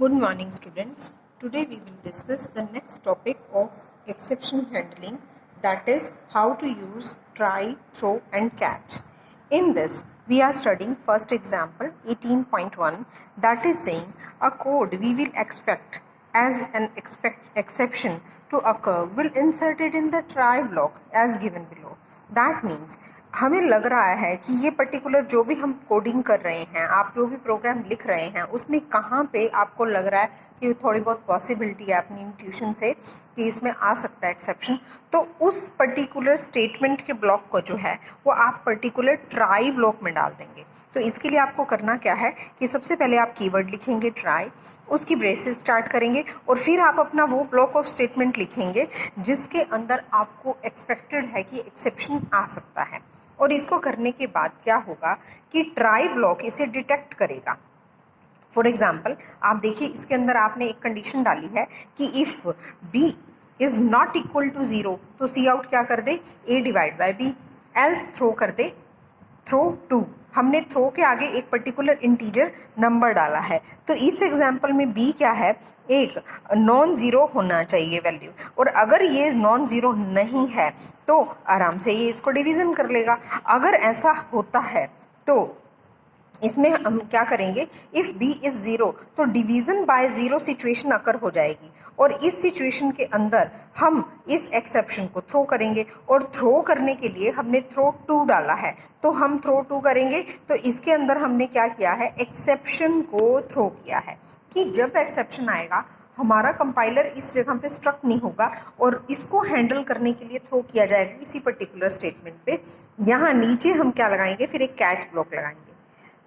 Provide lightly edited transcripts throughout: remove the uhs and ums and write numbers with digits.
Good morning, students. Today we will discuss the next topic of exception handling, that is how to use try, throw and catch. In this, we are studying first example 18.1, that is saying a code we will expect as an exception to occur will insert it in the try block as given below. That means हमें लग रहा है कि ये particular जो भी हम coding कर रहे हैं, आप जो भी प्रोग्राम लिख रहे हैं, उसमें कहाँ पे आपको लग रहा है कि थोड़ी बहुत पॉसिबिलिटी है अपनी इंट्यूशन से कि इसमें आ सकता है एक्सेप्शन, तो उस पर्टिकुलर स्टेटमेंट के ब्लॉक को जो है वो आप पर्टिकुलर ट्राई ब्लॉक में डाल देंगे। तो इसके लिए आपको करना क्या है कि सबसे पहले आप कीवर्ड लिखेंगे ट्राई, उसकी ब्रेसेस स्टार्ट करेंगे और फिर आप अपना वो ब्लॉक ऑफ स्टेटमेंट लिखेंगे जिसके अंदर आपको एक्सपेक्टेड है कि एक्सेप्शन आ सकता है। और इसको करने के बाद क्या होगा कि ट्राई ब्लॉक इसे डिटेक्ट करेगा। फॉर एग्जाम्पल आप देखिए, इसके अंदर आपने एक कंडीशन डाली है कि if B is not equal to 0 तो सी आउट क्या कर दे, A divide by B, else throw कर दे थ्रो 2। हमने थ्रो के आगे एक पर्टिकुलर इंटीजर नंबर डाला है, तो इस एग्जाम्पल में बी क्या है, एक नॉन ज़ीरो होना चाहिए वैल्यू, और अगर ये नॉन ज़ीरो नहीं है तो आराम से ये इसको डिवीज़न कर लेगा। अगर ऐसा होता है तो इसमें हम क्या करेंगे, इफ़ बी इज़ 0 तो डिवीज़न बाय 0 सिचुएशन अकर हो जाएगी, और इस सिचुएशन के अंदर हम इस एक्सेप्शन को थ्रो करेंगे, और थ्रो करने के लिए हमने थ्रो 2 डाला है, तो हम थ्रो 2 करेंगे। तो इसके अंदर हमने क्या किया है, एक्सेप्शन को थ्रो किया है कि जब एक्सेप्शन आएगा हमारा कंपाइलर इस जगह पे स्ट्रक नहीं होगा और इसको हैंडल करने के लिए थ्रो किया जाएगा किसी पर्टिकुलर स्टेटमेंट पे। यहाँ नीचे हम क्या लगाएंगे, फिर एक कैच ब्लॉक लगाएंगे।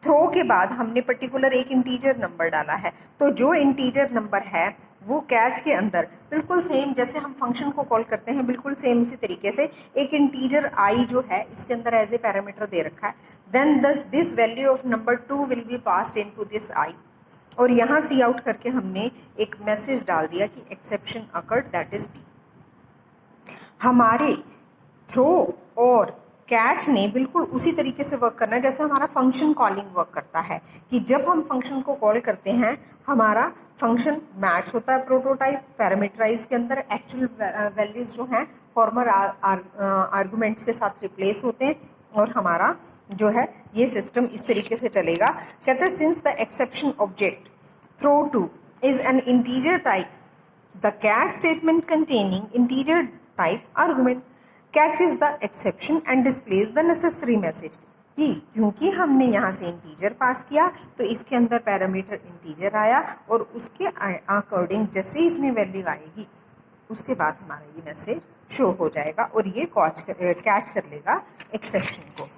थ्रो के बाद हमने पर्टिकुलर एक इंटीजर नंबर डाला है, तो जो इंटीजर नंबर है वो कैच के अंदर बिल्कुल सेम जैसे हम फंक्शन को कॉल करते हैं, बिल्कुल सेम उसी तरीके से एक इंटीजर आई जो है इसके अंदर एज ए पैरामीटर दे रखा है। Then this value of number 2 will be passed into this I, और यहाँ सी आउट करके हमने एक मैसेज डाल दिया कि exception occurred that is B. हमारे थ्रो और कैच ने बिल्कुल उसी तरीके से वर्क करना है जैसे हमारा फंक्शन कॉलिंग वर्क करता है, कि जब हम फंक्शन को कॉल करते हैं हमारा फंक्शन मैच होता है प्रोटोटाइप पैरामीटराइज के अंदर, एक्चुअल वैल्यूज जो हैं फॉर्मर आर्गुमेंट्स के साथ रिप्लेस होते हैं, और हमारा जो है ये सिस्टम इस तरीके से चलेगा। कहते हैं since the exception object throw 2 is an integer type, the catch statement containing integer type argument catches the exception and displays the necessary message, कि क्योंकि हमने यहाँ से इंटीजर पास किया तो इसके अंदर पैरामीटर इंटीजर आया, और उसके अकॉर्डिंग जैसे इसमें वैल्यू आएगी उसके बाद हमारा ये मैसेज शो हो जाएगा और ये कैच कर लेगा एक्सेप्शन को।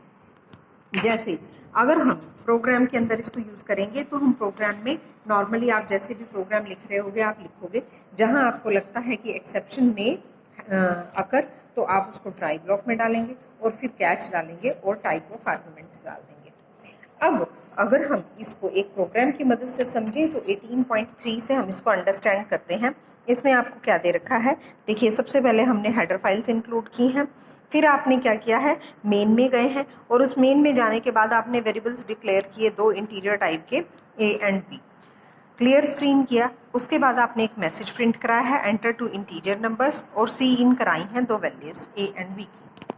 जैसे अगर हम प्रोग्राम के अंदर इसको यूज़ करेंगे तो हम प्रोग्राम में नॉर्मली आप जैसे भी प्रोग्राम लिख रहे होगे आप लिखोगे जहाँ आपको लगता है कि एक्सेप्शन में अकर, तो आप उसको ट्राई ब्लॉक में डालेंगे और फिर कैच डालेंगे और टाइप ऑफ आर्गुमेंट्स डाल देंगे। अब अगर हम इसको एक प्रोग्राम की मदद से समझें तो 18.3 से हम इसको अंडरस्टैंड करते हैं। इसमें आपको क्या दे रखा है, देखिए सबसे पहले हमने हेडर फाइल्स इंक्लूड की हैं, फिर आपने क्या किया है, मेन में गए हैं और उस मेन में जाने के बाद आपने वेरिएबल्स डिक्लेयर किए 2 इंटीरियर टाइप के A and B, clear screen किया, उसके बाद आपने एक मैसेज प्रिंट कराया है एंटर टू इंटीजर नंबर्स, और सी इन कराई हैं 2 वैल्यूज ए एंड बी की।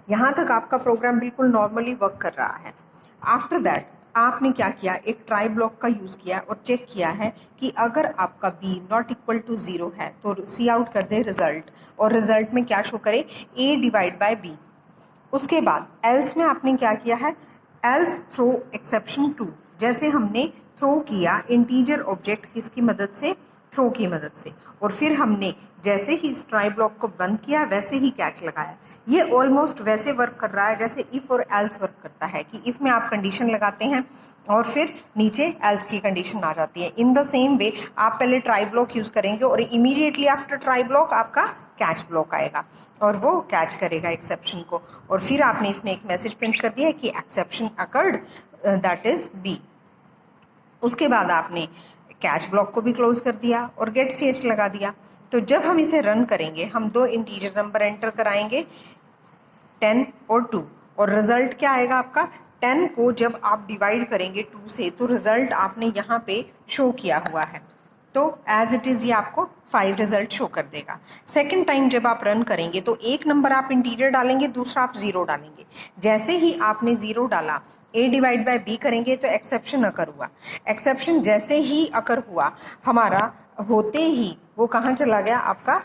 यहाँ तक आपका प्रोग्राम बिल्कुल नॉर्मली वर्क कर रहा है। आफ्टर दैट आपने क्या किया, एक ट्राई ब्लॉक का यूज़ किया और चेक किया है कि अगर आपका बी नॉट इक्वल टू 0 है तो सी आउट कर दे रिजल्ट, और रिजल्ट में क्या शो करे, ए डिवाइड बाय बी। उसके बाद एल्स में आपने क्या किया है, एल्स थ्रो एक्सेप्शन 2, जैसे हमने थ्रो किया इंटीजर ऑब्जेक्ट किसकी मदद से, थ्रो की मदद से, और फिर हमने जैसे ही इस ट्राई ब्लॉक को बंद किया वैसे ही कैच लगाया। ये ऑलमोस्ट वैसे वर्क कर रहा है जैसे इफ़ और एल्स वर्क करता है, कि इफ़ में आप कंडीशन लगाते हैं और फिर नीचे एल्स की कंडीशन आ जाती है। इन द सेम वे आप पहले ट्राई ब्लॉक यूज़ करेंगे और इमीडिएटली आफ्टर ट्राई ब्लॉक आपका कैच ब्लॉक आएगा और वो कैच करेगा एक्सेप्शन को, और फिर आपने इसमें एक मैसेज प्रिंट कर दिया कि exception occurred that is B. उसके बाद आपने कैच ब्लॉक को भी क्लोज कर दिया और गेट ch लगा दिया। तो जब हम इसे रन करेंगे हम 2 इंटीजर नंबर एंटर कराएंगे 10 और 2, और रिजल्ट क्या आएगा आपका 10 को जब आप डिवाइड करेंगे 2 से तो रिजल्ट आपने यहाँ पे शो किया हुआ है, तो एज इट इज़ ये आपको 5 रिजल्ट शो कर देगा। सेकंड टाइम जब आप रन करेंगे तो एक नंबर आप इंटीजर डालेंगे, दूसरा आप 0 डालेंगे। जैसे ही आपने 0 डाला, a डिवाइड बाय b करेंगे तो एक्सेप्शन अकर हुआ। एक्सेप्शन जैसे ही अकर हुआ हमारा, होते ही वो कहाँ चला गया आपका,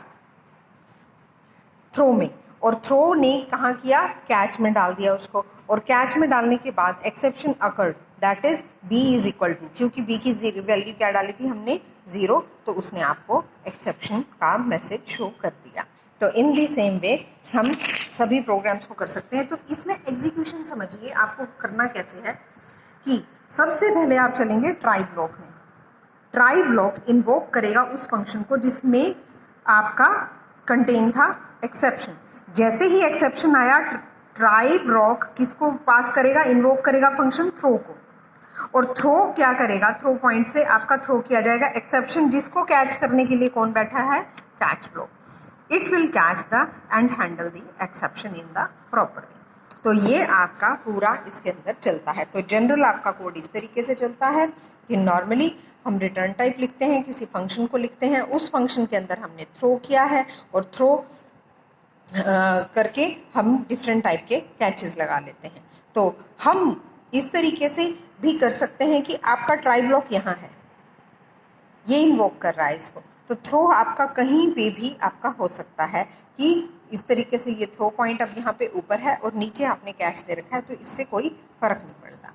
थ्रो में, और थ्रो ने कहाँ किया, कैच में डाल दिया उसको, और कैच में डालने के बाद exception occurred, that is b is equal to, क्योंकि b की वैल्यू क्या डाली थी हमने 0, तो उसने आपको एक्सेप्शन का मैसेज शो कर दिया। तो इन दी सेम वे हम सभी प्रोग्राम्स को कर सकते हैं। तो इसमें एग्जीक्यूशन समझिए आपको करना कैसे है कि सबसे पहले आप चलेंगे ट्राई ब्लॉक में। ट्राई ब्लॉक इन्वोक करेगा उस फंक्शन को जिसमें आपका कंटेन था एक्सेप्शन। जैसे ही एक्सेप्शन आया, ट्राई ब्लॉक किसको पास करेगा, इन्वोक करेगा फंक्शन थ्रो को, और थ्रो क्या करेगा, थ्रो पॉइंट से आपका थ्रो किया जाएगा एक्सेप्शन, जिसको कैच करने के लिए कौन बैठा है, catch block. It will catch the end handle the exception in the proper way. तो ये आपका पूरा इसके अंदर चलता है। तो जनरल आपका कोड इस तरीके से चलता है कि नॉर्मली हम रिटर्न टाइप लिखते हैं, किसी फंक्शन को लिखते हैं, उस फंक्शन के अंदर हमने थ्रो किया है, और थ्रो करके हम डिफरेंट टाइप के कैचेस लगा लेते हैं। तो हम इस तरीके से भी कर सकते हैं कि आपका ट्राई ब्लॉक यहाँ है, ये इन्वोक कर रहा है इसको, तो थ्रो आपका कहीं पे भी आपका हो सकता है कि इस तरीके से ये थ्रो पॉइंट अब यहाँ पे ऊपर है और नीचे आपने कैच दे रखा है, तो इससे कोई फर्क नहीं पड़ता।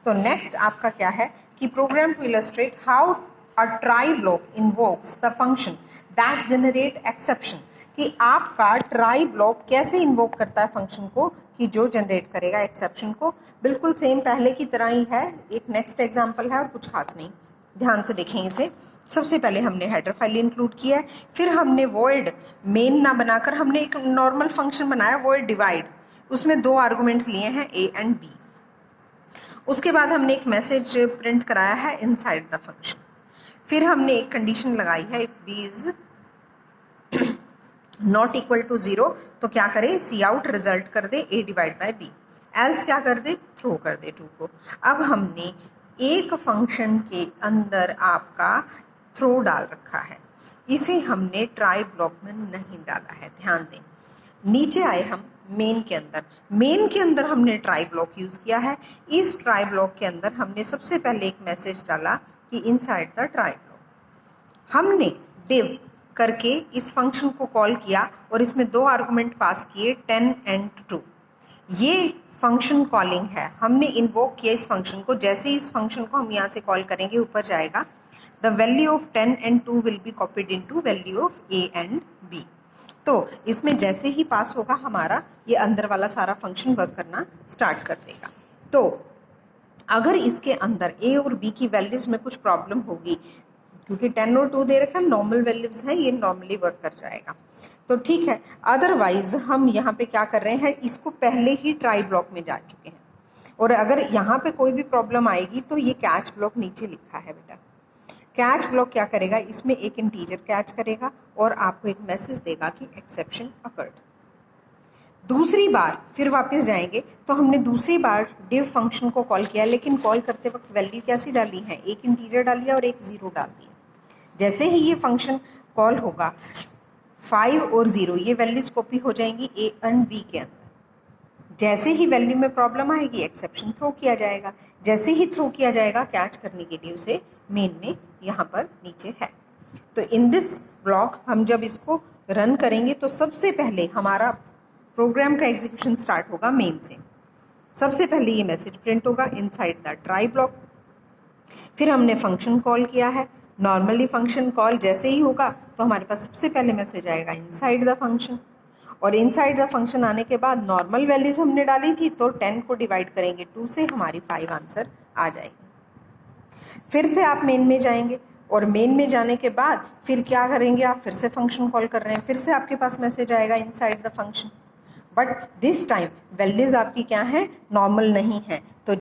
तो नेक्स्ट आपका क्या है कि program to illustrate how a try block invokes the function that generate exception, कि आपका ट्राई ब्लॉक कैसे इन्वोक करता है फंक्शन को कि जो जनरेट करेगा एक्सेप्शन को। बिल्कुल सेम पहले की तरह ही है, एक नेक्स्ट एग्जांपल है और कुछ खास नहीं, ध्यान से देखें इसे। सबसे पहले हमने हेडर फाइल इंक्लूड किया है, फिर हमने वॉइड मेन ना बनाकर हमने एक नॉर्मल फंक्शन बनाया वॉइड डिवाइड, उसमें 2 आर्गुमेंट्स लिए हैं a एंड b। उसके बाद हमने एक मैसेज प्रिंट कराया है इनसाइड द फंक्शन। फिर हमने एक कंडीशन लगाई है if b is not equal to 0 तो क्या करे, सी आउट रिजल्ट कर दे a divide by b, else क्या कर दे, थ्रो कर दे 2 को। अब हमने एक फंक्शन के अंदर आपका थ्रो डाल रखा है, इसे हमने ट्राई ब्लॉक में नहीं डाला है, ध्यान दें। नीचे आए हम मेन के अंदर, मेन के अंदर हमने ट्राई ब्लॉक यूज़ किया है। इस ट्राई ब्लॉक के अंदर हमने सबसे पहले एक मैसेज डाला कि इनसाइड द ट्राई ब्लॉक हमने div करके इस फंक्शन को कॉल किया और इसमें 2 आर्गुमेंट पास किए 10 एंड 2। ये फंक्शन कॉलिंग है, हमने इन्वोक किया इस फंक्शन को। जैसे ही इस फंक्शन को हम यहाँ से कॉल करेंगे ऊपर जाएगा, the value of 10 and 2 will be copied into value of a and b। तो इसमें जैसे ही पास होगा हमारा ये अंदर वाला सारा फंक्शन वर्क करना स्टार्ट कर देगा। तो अगर इसके अंदर a और b की वैल्यूज में कुछ प्रॉब्लम होगी, क्योंकि 10 और 2 दे रखा है, नॉर्मल वैल्यूज हैं, ये नॉर्मली वर्क कर जाएगा, तो ठीक है। अदरवाइज हम यहाँ पे क्या कर रहे हैं, इसको पहले ही ट्राई ब्लॉक में जा चुके हैं, और अगर यहाँ पे कोई भी प्रॉब्लम आएगी तो ये कैच ब्लॉक नीचे लिखा है बेटा। कैच ब्लॉक क्या करेगा, इसमें एक इंटीजर कैच करेगा और आपको एक मैसेज देगा कि एक्सेप्शन अकर्ड। दूसरी बार फिर वापस जाएंगे तो हमने दूसरी बार div फंक्शन को कॉल किया, लेकिन कॉल करते वक्त वैल्यू कैसी डाली है, एक इंटीजर डाली है और एक 0 डाल दिया। जैसे ही ये फंक्शन कॉल होगा 5 और 0 ये वैल्यूज कॉपी हो जाएंगी a एंड b के अंदर। जैसे ही वैल्यू में प्रॉब्लम आएगी एक्सेप्शन थ्रो किया जाएगा, जैसे ही थ्रो किया जाएगा कैच करने के लिए उसे मेन में यहाँ पर नीचे है। तो इन दिस ब्लॉक हम जब इसको रन करेंगे तो सबसे पहले हमारा प्रोग्राम का एग्जीक्यूशन स्टार्ट होगा मेन से। सबसे पहले ये मैसेज प्रिंट होगा इनसाइड द ट्राई ब्लॉक, फिर हमने फंक्शन कॉल किया है। नॉर्मली फंक्शन कॉल जैसे ही होगा तो हमारे पास सबसे पहले मैसेज आएगा इनसाइड द फंक्शन, और इनसाइड द फंक्शन आने के बाद नॉर्मल वैल्यूज हमने डाली थी तो 10 को डिवाइड करेंगे 2 से, हमारी 5 आंसर आ जाएगी। फिर से आप मेन में जाएंगे और मेन में जाने के बाद फिर क्या करेंगे, आप फिर से फंक्शन कॉल कर रहे हैं, फिर से आपके पास मैसेज आएगा inside the function, but this time values आपकी क्या है, नॉर्मल नहीं है। तो